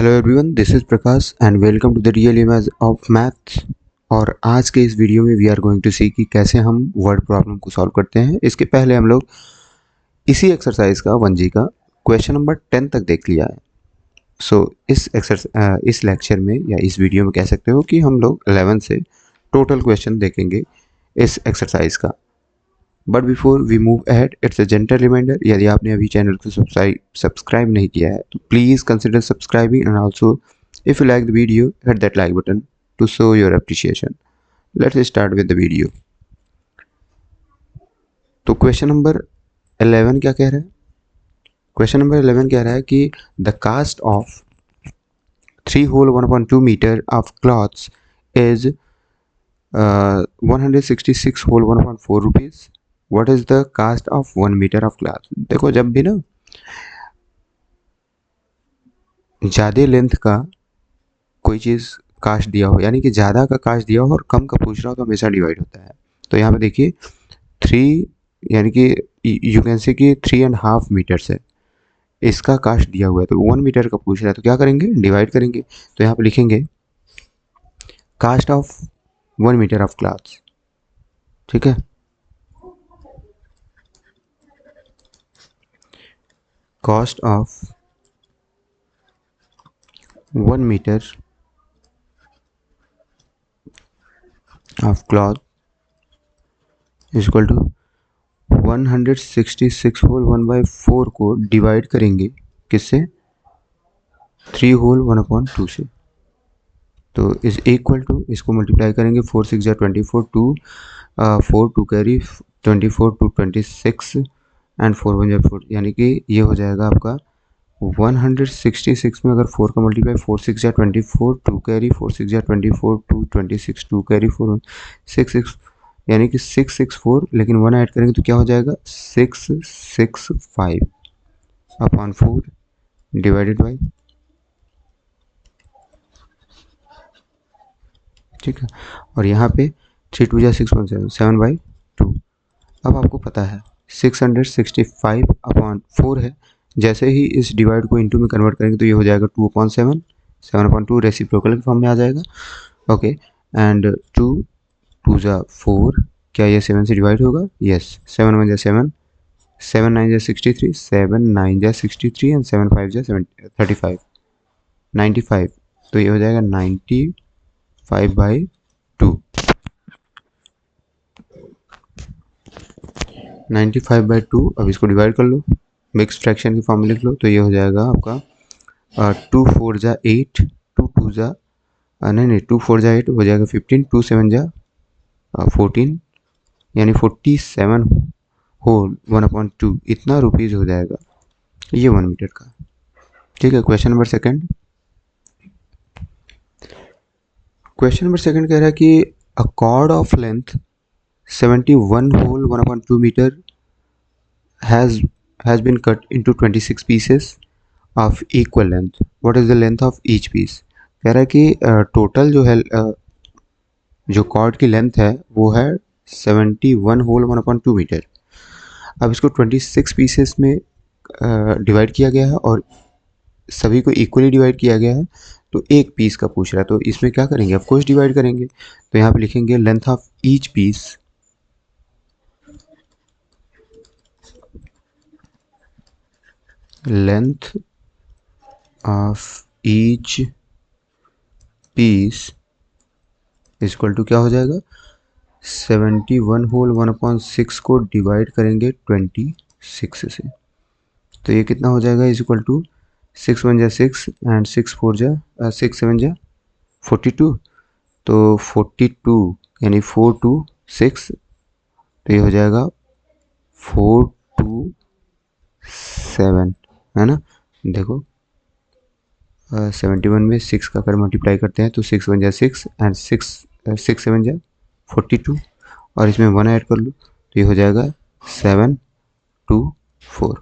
Hello everyone, this is Prakash and welcome to the real image of maths. और आज के इस वीडियो में we are going to see कि कैसे हम वर्ड प्रॉब्लम को सॉल्व करते हैं। इसके पहले हम लोग इसी एक्सरसाइज का 1G का क्वेश्चन नंबर 10 तक देख लिया है। इस लेक्चर में या इस वीडियो में कह सकते हो कि हम लोग 11 से टोटल क्वेश्चन देखेंगे इस एक्सरसाइज का। But before we move ahead, it's a gentle reminder, यदि आपने अभी चैनल को सब्सक्राइब नहीं किया है तो please consider subscribing and also if you like the video, hit that like button to show your appreciation. Let's start with the video. तो question number 11 क्या कह रहा है? क्वेश्चन नंबर 11 कह रहा है कि the cast of 3 whole 1.2 meter of cloths is 166 whole 1.4 rupees. What is the cost of 1 meter of cloth? देखो, जब भी ना ज़्यादा लेंथ का कोई चीज़ कास्ट दिया हो, यानी कि ज़्यादा का कास्ट दिया हो और कम का पूछ रहा हो, तो हमेशा डिवाइड होता है। तो यहाँ पे देखिए 3 यानी कि यू कैन से कि 3.5 मीटर्स है, इसका कास्ट दिया हुआ है, तो 1 मीटर का पूछ रहा है, तो क्या करेंगे? डिवाइड करेंगे। तो यहाँ पे लिखेंगे cost of 1 metre of clothes. ठीक है, cost of 1 metre of cloth is equal to 166 whole 1/4 को डिवाइड करेंगे किससे? 3 होल 1/2 से। तो इज इक्वल टू, इसको मल्टीप्लाई करेंगे 4 6 जा 24, 2 4 2 कैरी 24 2 26 एंड 4 1 जा 4, यानी कि ये हो जाएगा आपका 166 में अगर 4 का मल्टीप्लाई 4 6 जा 24, 2 कैरी 4 6 जा 24, 2 26, 2 कैरी 4 6 6, यानी कि 664, लेकिन 1 ऐड करेंगे तो क्या हो जाएगा? 665 अपॉन 4 डिवाइडेड बाई, ठीक है। और यहाँ पे 3 2 जा 6 1 7/2। अब आपको पता है 665 अपॉन 4 है। जैसे ही इस डिवाइड को इनटू में कन्वर्ट करेंगे तो ये हो जाएगा 2/7, 7/2 रेसिप्रोकल के फॉर्म में आ जाएगा। ओके, एंड 2 2 जा 4, क्या ये 7 से डिवाइड होगा? यस। 7 1 जा 7, 7 9 जा 63, 7 9 जा 63 एंड 7 5 जा 35, 95। तो ये हो जाएगा 95/2, 95/2। अब इसको डिवाइड कर लो, मिक्स फ्रैक्शन की फॉर्म में लिख लो, तो ये हो जाएगा आपका 2 4 जा 8, 2 2 जा नहीं 2 4 जा 8 हो जाएगा 15, 2 7 जा 14, यानी 47 होल 1/2, इतना रुपीज़ हो जाएगा ये 1 मीटर का। ठीक है। क्वेश्चन नंबर सेकंड, कह रहा है कि a cord of length 71 whole 1/2 metre has been cut into 26 pieces of equal length. What is the length of each piece? कह रहा है कि टोटल जो है जो कॉर्ड की लेंथ है वो है 71 होल 1/2 मीटर। अब इसको 26 पीसेस में डिवाइड किया गया है और सभी को इक्वली डिवाइड किया गया है, तो एक पीस का पूछ रहा है, तो इसमें क्या करेंगे? ऑफ कोर्स डिवाइड करेंगे। तो यहाँ पे लिखेंगे length of each piece, length of each piece is equal to क्या हो जाएगा? 71 होल 1/6 को डिवाइड करेंगे 26 से, तो ये कितना हो जाएगा? इज इक्वल टू 6 1 जा 6 एंड 6 4 जा 6 7 जा 42, तो 42 यानी 4 2 6, तो ये हो जाएगा 4 2 7, है ना। देखो 71 में 6 का अगर मल्टीप्लाई करते हैं तो 6 1 जा 6 एंड 6 7 जा 42, और इसमें 1 ऐड कर लो तो ये हो जाएगा 7 2 4।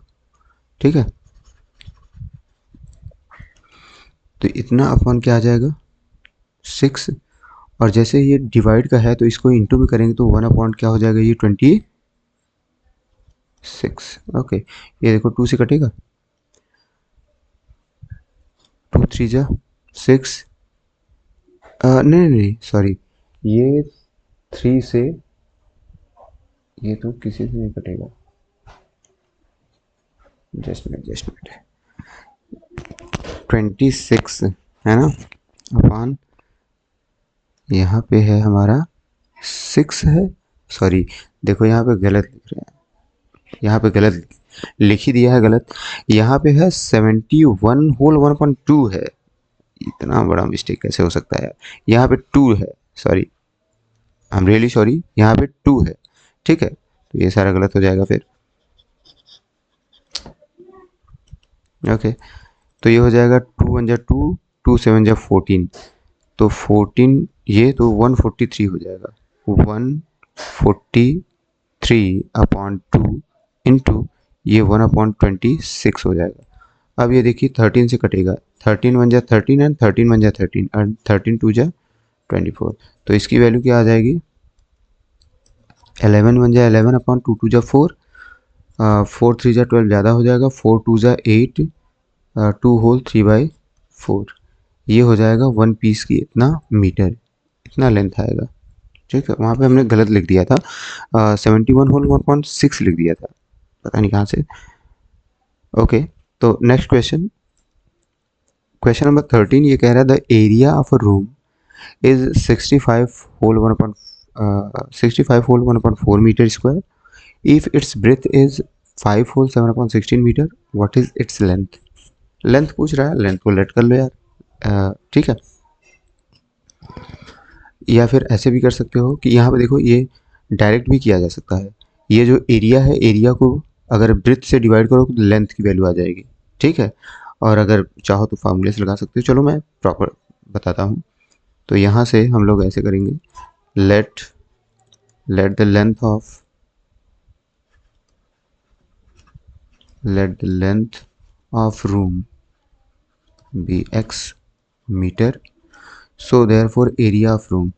ठीक है, तो इतना अपॉन क्या आ जाएगा? 6, और जैसे ये डिवाइड का है तो इसको इंटू में करेंगे तो 1 अपॉन क्या हो जाएगा? ये 26। ओके, ये देखो 2 से कटेगा, 2 3 जा 6, नहीं सॉरी, ये 3 से, ये तो किसी से नहीं कटेगा, जस्ट मिनट 26 है ना, अपान यहाँ पे है हमारा 6 है, सॉरी देखो यहाँ पे गलत लिख रहे हैं, यहाँ पे गलत लिख ही दिया है गलत, यहाँ पे है 71 होल 1.2 है, इतना बड़ा मिस्टेक कैसे हो सकता है यार, यहाँ पे 2 है, sorry I am really sorry, यहाँ पे 2 है, ठीक है, तो ये सारा गलत हो जाएगा फिर, ओके, तो ये हो जाएगा 2 1 जा 2, 2 7 जा 14, तो 14 ये तो 143 हो जाएगा, 143 अपॉन 2 इंटू ये 1/26 हो जाएगा। अब ये देखिए 13 से कटेगा, 13 1 जा 13 एंड 13 1 जा 13 एंड 13 2 जा 24, तो इसकी वैल्यू क्या आ जाएगी, 11 1 जा 11 अपॉन 2 2 जा 4, 4 3 जा 12 ज़्यादा हो जाएगा, 4 2 जा 8, 2 होल 3/4, ये हो जाएगा 1 पीस की इतना मीटर, इतना लेंथ आएगा, ठीक है, वहाँ पे हमने गलत लिख दिया था, 71 होल 1.6 लिख दिया था, पता नहीं कहाँ से, ओके, तो नेक्स्ट क्वेश्चन, क्वेश्चन नंबर 13, ये कह रहा है the area of a room is 65 whole 1.4 metre square, if its breadth is 5 whole 7/16 metre, what is its length, length पूछ रहा है, लेंथ को लेट कर लो यार, ठीक है, या फिर ऐसे भी कर सकते हो कि यहाँ पे देखो ये डायरेक्ट भी किया जा सकता है, ये जो एरिया है, एरिया को अगर ब्रेथ से डिवाइड करो तो लेंथ की वैल्यू आ जाएगी, ठीक है, और अगर चाहो तो फार्मूले से लगा सकते हो, चलो मैं प्रॉपर बताता हूँ, तो यहाँ से हम लोग ऐसे करेंगे, let the length of room be x metre, so therefore area of room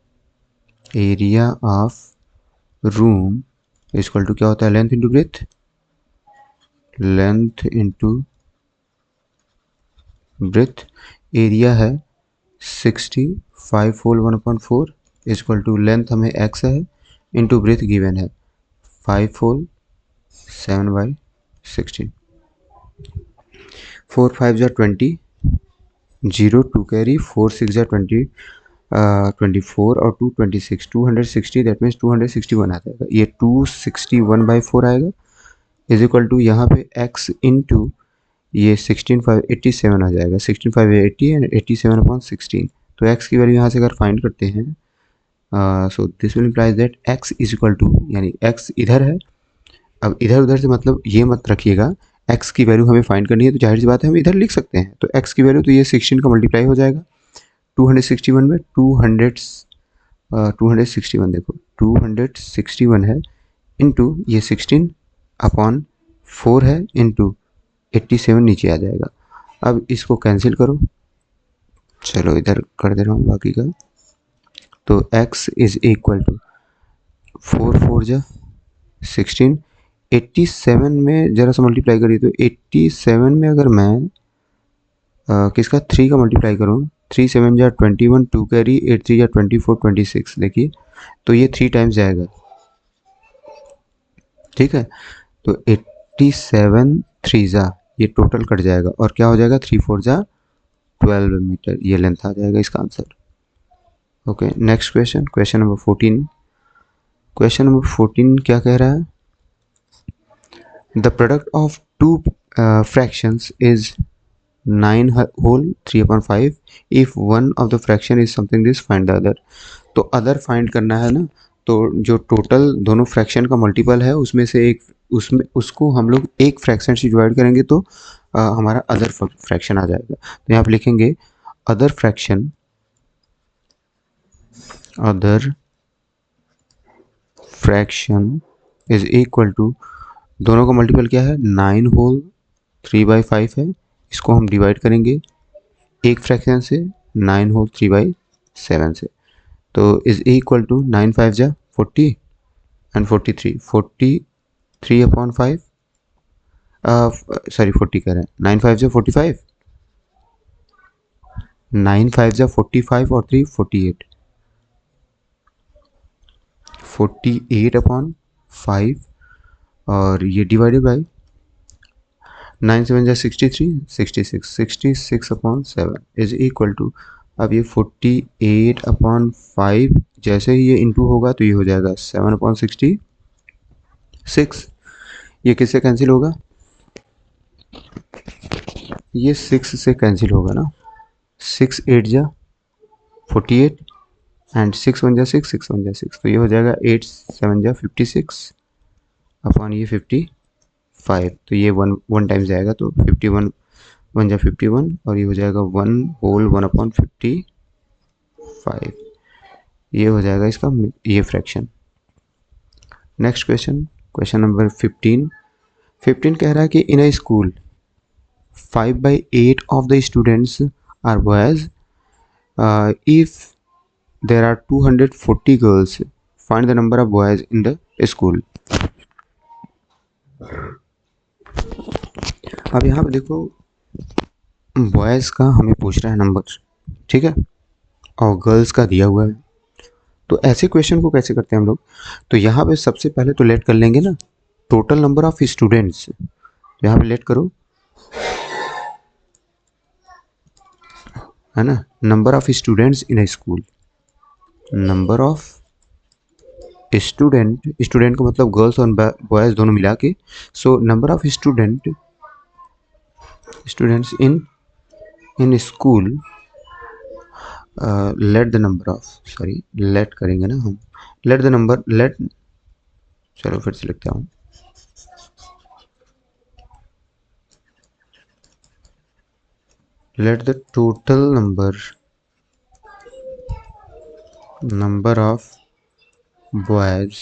is equal to क्या होता है, length into breadth, length into breadth, area है 65 whole 1/4 is equal to length हमें x है इंटू ब्रेथ गिवन है 5 whole 7/16, 4 5 जा 20, 0 2 carry, 4 6 जा 20, 24 और 2 26, 260, दैट मीन्स 261 आ जाएगा, ये 261/4 आएगा, इज इक्वल टू यहाँ पे x इंटू ये 16 5 87 आ जाएगा, 16 5 80 एंड 87/16, तो x की वैल्यू यहाँ से अगर फाइंड करते हैं, so this will implies that x is equal to, यानी x इधर है, अब इधर उधर से मतलब ये मत रखिएगा, x की वैल्यू हमें फाइंड करनी है, तो जाहिर सी बात है हम इधर लिख सकते हैं, तो x की वैल्यू तो ये 16 का मल्टीप्लाई हो जाएगा 261 में, 261 देखो 261 है इंटू ये 16 अपॉन 4 है इंटू 87 नीचे आ जाएगा, अब इसको कैंसिल करो, चलो इधर कर दे रहा हूँ बाकी का, तो x इज इक्वल टू 4 4 जा 16, 87 में जरा सा मल्टीप्लाई करिए, तो 87 में अगर मैं किसका 3 का मल्टीप्लाई करूँ, 3 7 जा 21, 2 कैरी, 8 3 जा 24 26, देखिए तो ये 3 टाइम्स जाएगा, ठीक है, तो 87 3 जा ये टोटल कट जाएगा और क्या हो जाएगा, 3 4 जा 12 मीटर, ये लेंथ आ जाएगा इसका answer, okay, next question, question number 14, question number 14 क्या कह रहा है, the product of two fractions is 9 whole 3/5, if one of the fraction is something this, find the other, तो अदर फाइंड करना है ना, तो जो टोटल दोनों फ्रैक्शन का मल्टीपल है उसमें से एक, उसमें उसको हम लोग एक फ्रैक्शन से डिवाइड करेंगे तो हमारा अदर फ्रैक्शन आ जाएगा, तो यहाँ पे लिखेंगे other fraction is equal to, दोनों का मल्टीपल क्या है, 9 होल 3/5 है, इसको हम डिवाइड करेंगे एक फ्रैक्शन से 9 होल 3/7 से, तो इज इक्वल टू 9 5 जा 40 एंड 43/5, सॉरी 40 कह रहे हैं, 9 5 जा 45 9 5 जा 45 और 3 48, 48 अपॉन 5 और ये डिवाइडेड बाई 9 7 जा 63, 66, 66 अपॉन 7 इज इक्वल टू, अब ये 48 अपॉन 5 जैसे ही ये इंटू होगा तो ये हो जाएगा 7 अपॉन 66। ये किससे कैंसिल होगा? ये 6 से कैंसिल होगा ना, 6 8 जा 48 एंड 6 1 जा 6, 6 1 जा 6, तो ये हो जाएगा 8 7 जा 56 अपॉन ये 55, तो ये वन टाइम्स जाएगा तो 51 1 जा 51 और ये हो जाएगा 1 होल 1 अपॉन 55, ये हो जाएगा इसका ये fraction. Next question, question number 15 कह रहा है कि इन a school 5/8 of the students are boys. If there are 240 girls, find the number of boys in the school. अब यहाँ पे देखो बॉयज़ का हमें पूछ रहा है नंबर, ठीक है, और गर्ल्स का दिया हुआ है, तो ऐसे क्वेश्चन को कैसे करते हैं हम लोग? तो यहाँ पे सबसे पहले तो लेट कर लेंगे ना टोटल नंबर ऑफ स्टूडेंट्स, यहाँ पे लेट करो, है ना, number of students in a school, number of student, student का मतलब गर्ल्स और बॉयज़ दोनों मिला के, so number of students in school, let the number of, sorry let करेंगे ना हम, लेट द नंबर, लेट, चलो फिर से लिखता हूँ, let the total number of boys,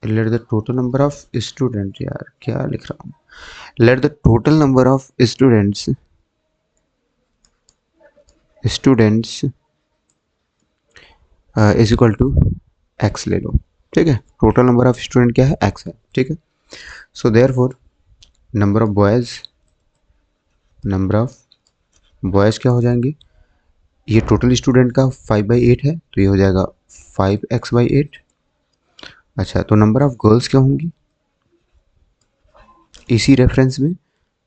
let the total number of students, यार क्या लिख रहा हूँ, let the total number of students is equal to x ले लो, ठीक है, टोटल नंबर ऑफ स्टूडेंट क्या है, x है, ठीक है, so therefore number of boys क्या हो जाएंगे, ये टोटल स्टूडेंट का 5/8 है तो ये हो जाएगा 5x/8। अच्छा, तो नंबर ऑफ गर्ल्स क्या होंगी इसी रेफरेंस में,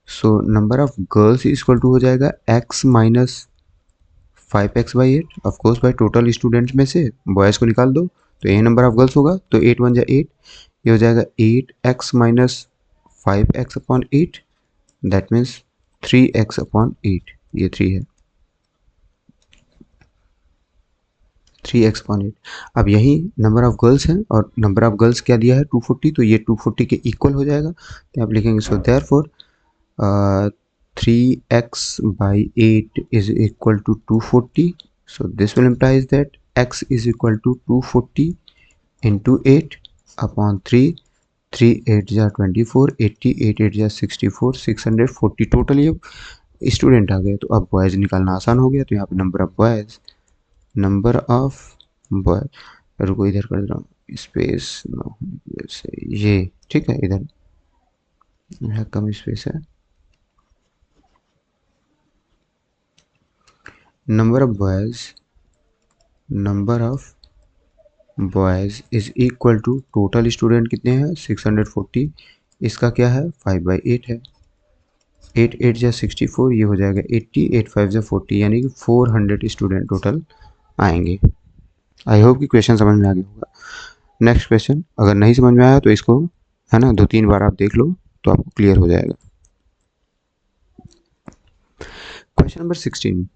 so number of girls equal to हो जाएगा x माइनस 5x/8, ऑफकोर्स भाई टोटल स्टूडेंट्स में से बॉयज़ को निकाल दो तो ये नंबर ऑफ गर्ल्स होगा, तो 8 1 जा 8, ये हो जाएगा 8x minus 5x upon 8, that means 3x upon 8, ये 3 है, 3x अपॉन 8। अब यही नंबर ऑफ गर्ल्स हैं और नंबर ऑफ गर्ल्स क्या दिया है 240, तो ये 240 के इक्वल हो जाएगा, तो आप लिखेंगे so therefore 3x/8 is equal to 240, so this will implies that x is equal to 240 into 8 upon 3, 3 8 जा 24, 80 8 8 जा 64, 640 टोटल ये स्टूडेंट आ गए, तो अब बॉयज़ निकालना आसान हो गया, तो यहाँ पे नंबर ऑफ बॉयज़, रुको इधर कर रहा हूँ स्पेस नो, ये ठीक है, इधर यहाँ कम स्पेस है, number of boys is equal to total student कितने हैं 640, इसका क्या है 5/8 है, 8 8 जा 64, ये हो जाएगा 80, 8 5 जा 40, यानी कि 400 स्टूडेंट टोटल आएंगे। आई होप कि क्वेश्चन समझ में आ गया होगा। नेक्स्ट क्वेश्चन, अगर नहीं समझ में आया तो इसको, है ना, 2-3 बार आप देख लो तो आपको क्लियर हो जाएगा। Question number 16,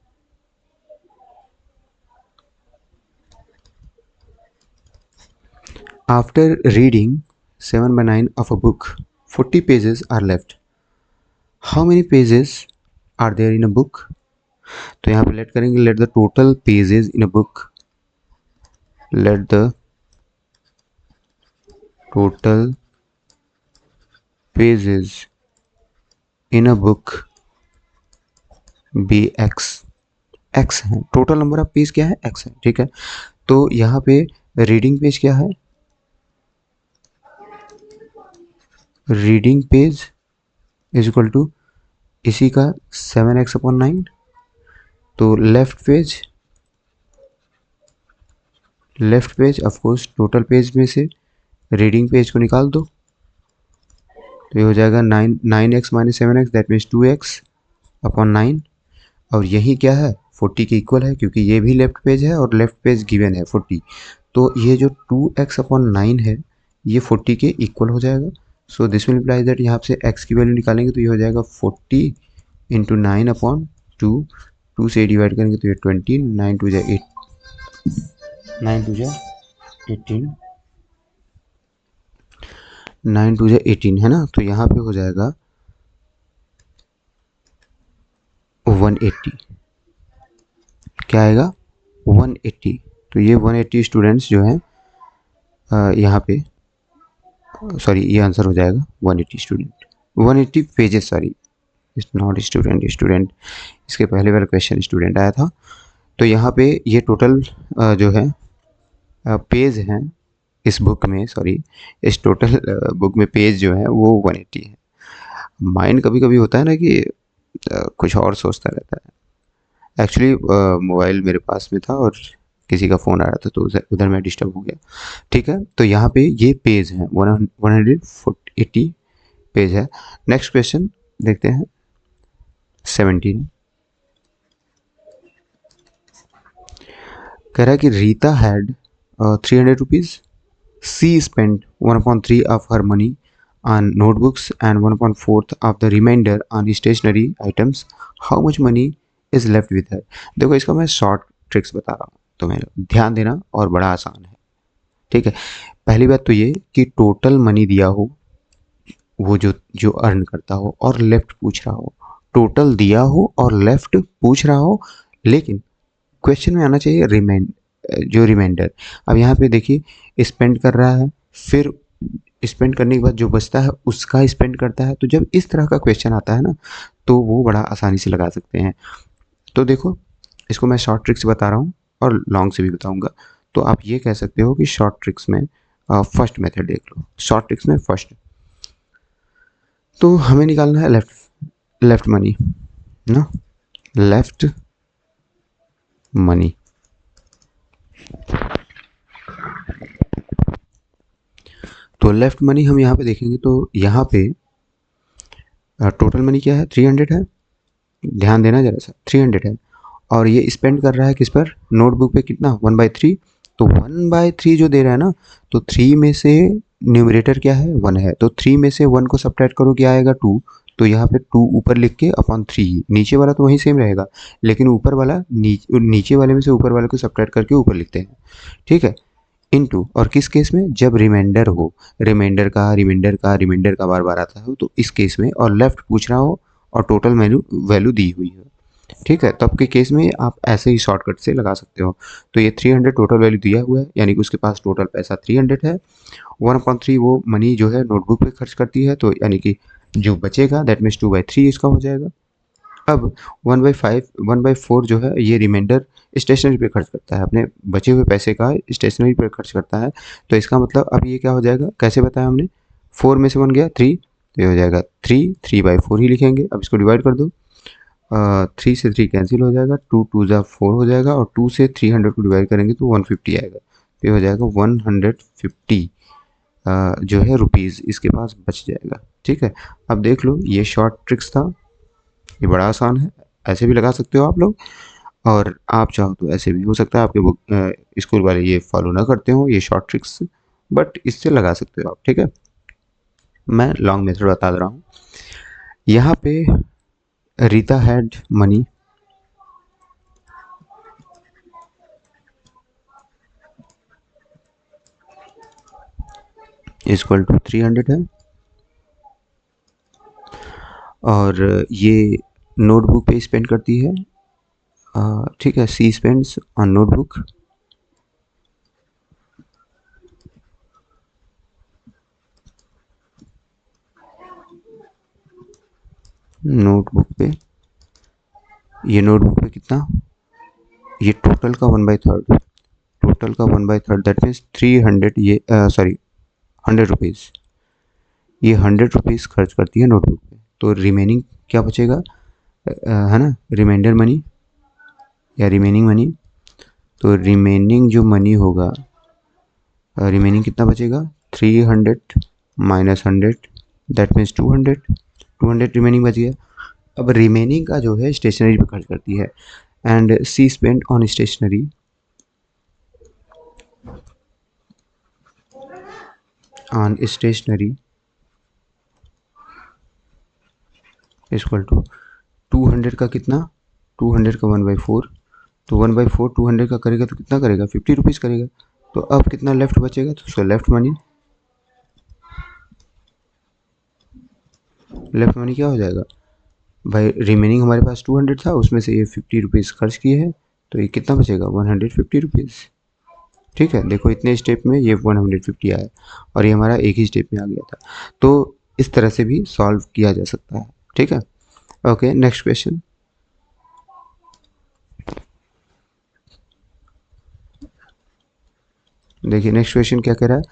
after reading 7/9 of a book, 40 pages are left. How many pages are there in a book? तो यहाँ पे लेट करेंगे, let the total pages in a book, let the total pages in a book be x, x है, total number of page क्या है x है, ठीक है, तो यहाँ पे रीडिंग पेज क्या है, reading page is equal to इसी का 7x/9, तो left page of course total page में से रीडिंग पेज को निकाल दो, तो ये हो जाएगा 9x minus 7x, that means 2x upon 9। और यही क्या है, 40 के इक्वल है, क्योंकि ये भी लेफ्ट पेज है और लेफ्ट पेज गिवन है 40। तो ये जो 2x अपॉन 9 है ये 40 के इक्वल हो जाएगा। सो दिस विल इम्प्लाई दैट यहाँ से x की वैल्यू निकालेंगे तो ये हो जाएगा 40 इंटू 9 अपॉन 2 से डिवाइड करेंगे तो ये 20, 9 टू जा 18, 9 टू जा 18 है ना। तो यहाँ पे हो जाएगा 180, क्या आएगा 180। तो ये 180 स्टूडेंट्स जो हैं यहाँ पे, सॉरी ये आंसर हो जाएगा 180 student, 180 pages, sorry it's not student, इसके पहले वाला क्वेश्चन स्टूडेंट आया था। तो यहाँ पे ये टोटल जो है पेज हैं इस बुक में, सॉरी इस टोटल बुक में पेज जो है वो 180 है। माइंड कभी कभी होता है ना कि कुछ और सोचता रहता है। एक्चुअली मोबाइल मेरे पास में था और किसी का फ़ोन आ रहा था तो उधर मैं डिस्टर्ब हो गया। ठीक है, तो यहाँ पे ये पेज है 180 पेज है। नेक्स्ट क्वेश्चन देखते हैं 17। कह रहा है कि Rita had 300 rupees, she spent 1/3 of her money on notebooks and 1/4 of the remainder on stationery items. How much money is left with her? देखो इसका मैं शॉर्ट ट्रिक्स बता रहा हूँ, तो मैं ध्यान देना, और बड़ा आसान है। ठीक है, पहली बात तो ये कि टोटल मनी दिया हो, वो जो अर्न करता हो, और लेफ्ट पूछ रहा हो, टोटल दिया हो और लेफ्ट पूछ रहा हो, लेकिन क्वेश्चन में आना चाहिए रिमाइंडर। अब यहाँ पे देखिए स्पेंड कर रहा है, फिर स्पेंड करने के बाद जो बचता है उसका स्पेंड करता है। तो जब इस तरह का क्वेश्चन आता है ना तो वो बड़ा आसानी से लगा सकते हैं। तो देखो इसको मैं शॉर्ट ट्रिक्स बता रहा हूँ और लॉन्ग से भी बताऊंगा। तो आप ये कह सकते हो कि शॉर्ट ट्रिक्स में फर्स्ट मेथड देख लो, शॉर्ट ट्रिक्स में फर्स्ट। तो हमें निकालना है लेफ्ट मनी ना, लेफ्ट मनी। तो लेफ्ट मनी हम यहाँ पे देखेंगे तो यहाँ पे टोटल मनी क्या है, 300 है, ध्यान देना जरा सा, 300 है। और ये स्पेंड कर रहा है किस पर, नोटबुक पे, कितना 1/3। तो 1/3 जो दे रहा है ना, तो 3 में से न्यूमरेटर क्या है 1 है, तो 3 में से 1 को सब्ट्रैक्ट करो क्या आएगा 2। तो यहाँ पे 2 ऊपर लिख के अपॉन 3, नीचे वाला तो वही सेम रहेगा, लेकिन ऊपर वाला नीचे वाले में से ऊपर वाले को सब्ट्रैक्ट करके ऊपर लिखते हैं। ठीक है, इनटू, और किस केस में, जब रिमाइंडर हो, रिमाइंडर का बार बार आता हो, तो इस केस में, और लेफ्ट पूछ रहा हो और टोटल वैल्यू दी हुई है। ठीक है, तब के केस में आप ऐसे ही शॉर्टकट से लगा सकते हो। तो ये 300 टोटल वैल्यू दिया हुआ है, यानी कि उसके पास टोटल पैसा 300 है। 1/3 वो मनी जो है नोटबुक पे खर्च करती है, तो यानी कि जो बचेगा दैट मीन्स 2/3 इसका हो जाएगा। अब 1/4 जो है ये रिमाइंडर स्टेशनरी पे खर्च करता है, अपने बचे हुए पैसे का स्टेशनरी पर खर्च करता है। तो इसका मतलब अब ये क्या हो जाएगा, कैसे बताया हमने, 4 में से 1 गया 3, तो ये हो जाएगा 3/4 ही लिखेंगे। अब इसको डिवाइड कर दो, 3 से 3 कैंसिल हो जाएगा, 2 × 4 हो जाएगा, और 2 से 300 को डिवाइड करेंगे तो 150 आएगा। तो ये हो जाएगा 150 जो है रुपीज़ इसके पास बच जाएगा। ठीक है, अब देख लो ये शॉर्ट ट्रिक्स था, ये बड़ा आसान है, ऐसे भी लगा सकते हो आप लोग, और आप चाहो तो ऐसे भी हो सकता है आपके बुक स्कूल वाले ये फॉलो ना करते हो ये शॉर्ट ट्रिक्स, बट इससे लगा सकते हो आप। ठीक है, मैं लॉन्ग मेथड बता दे रहा हूँ। यहाँ पे Rita had money equal to 300 है, और ये नोटबुक पे स्पेंड करती है। ठीक है, सी स्पेंड्स ऑन नोटबुक पे, ये नोटबुक पे कितना, ये टोटल का 1/3, टोटल का 1/3 दैट मीन्स 300, ये सॉरी 100 रुपीज़, ये 100 रुपीज़ खर्च करती है नोटबुक पे। तो रिमेनिंग क्या बचेगा, है ना, रिमाइंडर मनी या रिमेनिंग मनी। तो रिमेनिंग जो मनी होगा, रिमेनिंग कितना बचेगा, 300 माइनस 100 दैट मीन्स 200 रिमेनिंग बच गया। अब रिमेनिंग का जो है स्टेशनरी पे खर्च करती है, and she spend on stationery equal to 200 का कितना, 200 का 1/4, तो 1/4 200 का करेगा तो कितना करेगा, 50 रुपीज़ करेगा। तो अब कितना लेफ्ट बचेगा, तो उसका लेफ्ट मनी क्या हो जाएगा भाई, रिमेनिंग हमारे पास 200 था, उसमें से ये 50 रुपीज़ खर्च किए हैं, तो ये कितना बचेगा, 150 रुपीज़। ठीक है, देखो इतने स्टेप में ये 150 आया और ये हमारा एक ही स्टेप में आ गया था। तो इस तरह से भी सॉल्व किया जा सकता है। ठीक है, ओके नेक्स्ट क्वेश्चन। देखिए नेक्स्ट क्वेश्चन क्या कह रहा है,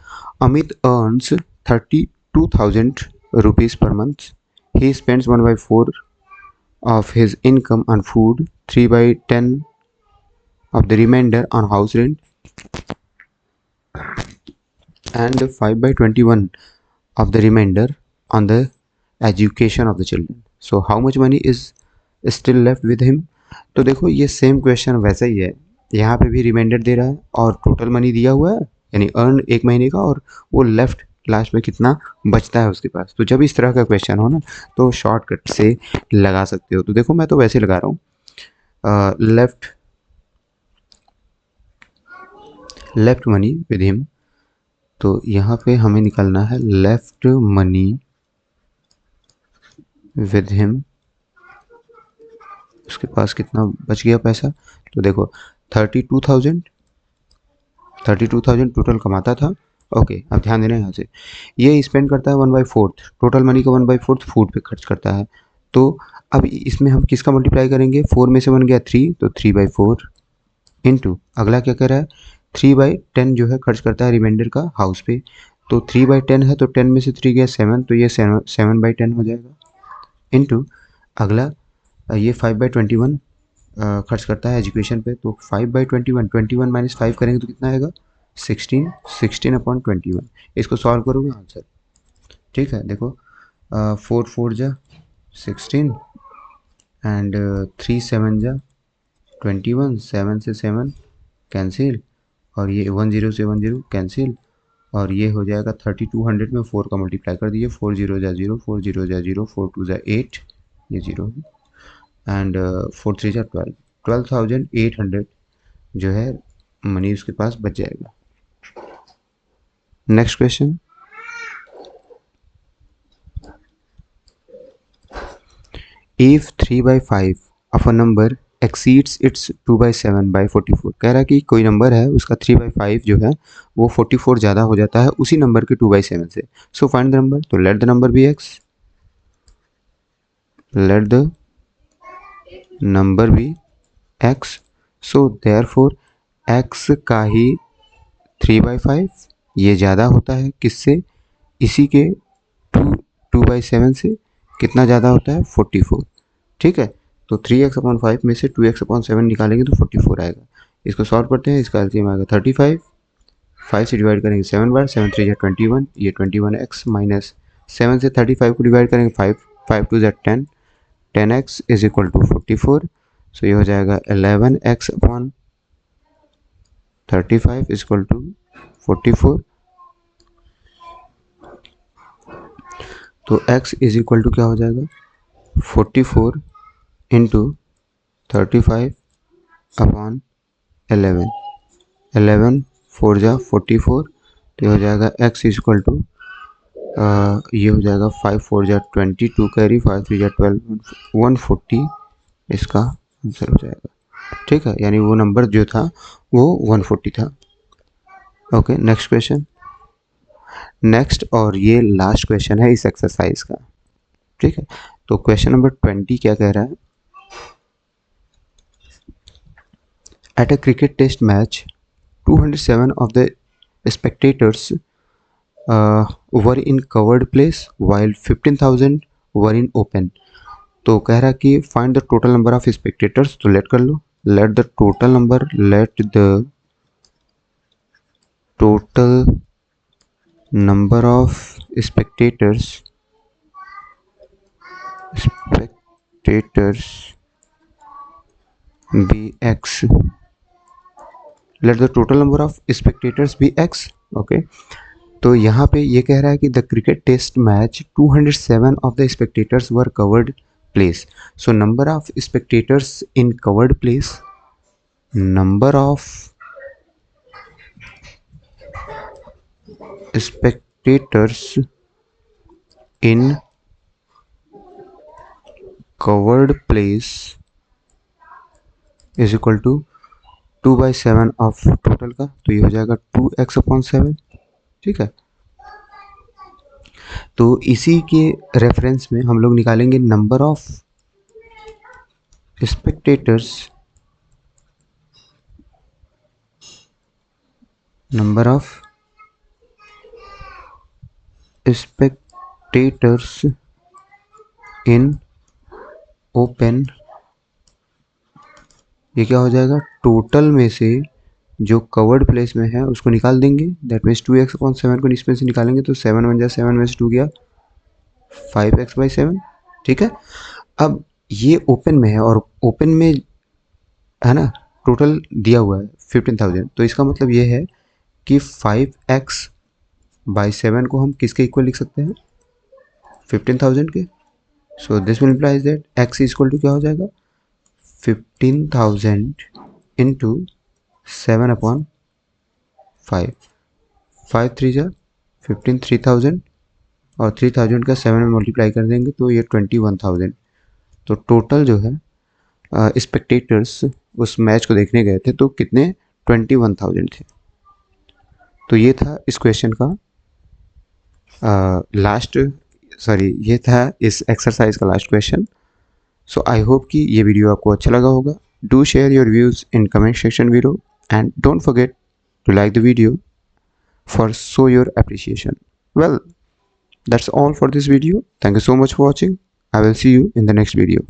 Amit earns 32,000 rupees per month, he spends 1/4 of his income on food, 3/10 of the remainder on house rent, and 5/21 of the remainder on the education of the children. So how much money is still left with him? तो देखो ये same question वैसा ही है, यहाँ पे भी reminder दे रहा है और टोटल मनी दिया हुआ है, यानी अर्न एक महीने का, और वो लेफ्ट लास्ट में कितना बचता है उसके पास। तो जब इस तरह का क्वेश्चन हो ना, तो शॉर्टकट से लगा सकते हो। तो देखो मैं तो वैसे लगा रहा हूँ, लेफ्ट मनी विद हिम, तो यहाँ पे हमें निकालना है लेफ्ट मनी विद हिम, उसके पास कितना बच गया पैसा। तो देखो 32,000 टोटल कमाता था। ओके, अब ध्यान देना यहाँ से, ये स्पेंड करता है 1/4, टोटल मनी का 1/4 फूड पे खर्च करता है। तो अब इसमें हम किसका मल्टीप्लाई करेंगे, 4 में से बन गया 3, तो 3/4 इंटू अगला क्या कह रहा है, 3/10 जो है खर्च करता है रिमाइंडर का हाउस पे। तो 3/10 है, तो 10 में से 3 गया 7, तो ये 7/10 हो जाएगा। इंटू अगला ये 5/21 खर्च करता है एजुकेशन पे, तो 5/21, 21 माइनस 5 करेंगे तो कितना आएगा, 16/21। इसको सॉल्व करोगे आंसर। ठीक है, देखो 4 4 जा 16 एंड 3 7 जा 21, 7 से 7 कैंसिल, और ये 10 से 10 कैंसिल, और ये हो जाएगा 3200 में 4 का मल्टीप्लाई कर दीजिए, 4 0 जा 0, 4 0 जा 0, 4 2 जा 8, ये 0 एंड 4 3 जा 12,800 जो है मनी उसके पास बच जाएगा। Next question, if 3/5 of a number exceeds its 2/7/44, कह रहा है कि कोई नंबर है उसका 3/5 जो है वो 44 ज़्यादा हो जाता है उसी नंबर के 2/7 से। सो फाइंड द नंबर, तो let the number be x, let the number be x. So therefore x का ही 3/5 ये ज़्यादा होता है किससे, इसी के 2/7 से कितना ज़्यादा होता है, 44। ठीक है, तो 3x/5 में से 2x/7 निकालेंगे तो 44 आएगा। इसको सॉल्व करते हैं, इसका एलसीएम आएगा 35, 5 से डिवाइड करेंगे 7 बार, 7 3 जा 21, ये 21x माइनस 7 से 35 को डिवाइड करेंगे 5, 5 2 जा 10, 10x इज इक्वल टू 44। सो ये हो जाएगा 11x/35 इज इक्वल टू 44। तो x इज इक्वल टू क्या हो जाएगा, 44 इंटू 35/11, 11 4 जा 44, तो हो जाएगा x इज इक्वल टू ये हो जाएगा 5 4 जा 22 कैरी, 5 3 जा 12, 140 इसका आंसर हो जाएगा। ठीक है, यानी वो नंबर जो था वो 140 था। ओके नेक्स्ट क्वेश्चन, नेक्स्ट और ये लास्ट क्वेश्चन है इस एक्सरसाइज का। ठीक है, तो क्वेश्चन नंबर 20 क्या कह रहा है, at a cricket test match 207 of the spectators were in covered place while 15,000 were in open। तो कह रहा है कि find the total number of spectators, तो लेट कर लो, let the total number of spectators be x. Let the total number of spectators be x. Okay तो यहाँ पे ये कह रहा है कि the cricket test match 207 of the spectators were covered place. So number of spectators in covered place, number of spectators in covered place is equal to 2/7 of total का, तो ये हो जाएगा 2x/7. ठीक है, तो इसी के रेफरेंस में हम लोग निकालेंगे number of spectators in open. ये क्या हो जाएगा, टोटल में से जो कवर्ड प्लेस में है उसको निकाल देंगे. दैट मीन्स 2x/7 को इसमें से निकालेंगे तो 7 1 जा 7 में से 2 गया 5x/7. ठीक है, अब ये ओपन में है और ओपन में है ना टोटल दिया हुआ है 15,000, तो इसका मतलब ये है कि 5x/7 को हम किसके इक्वल लिख सकते हैं, 15,000 के. So this will implies that x is equal to क्या हो जाएगा, 15,000 इंटू 7/5. 5 3 जा 15, 3,000 और 3,000 का 7 में मल्टीप्लाई कर देंगे तो ये 21,000. तो टोटल जो है स्पेक्टेटर्स उस मैच को देखने गए थे तो कितने, 21,000 थे. तो ये था इस क्वेश्चन का ये था इस एक्सरसाइज का last question. So I hope कि ये वीडियो आपको अच्छा लगा होगा. Do share your views in comment section below and don't forget to like the video for show your appreciation. Well, that's all for this video. Thank you so much for watching. I will see you in the next video.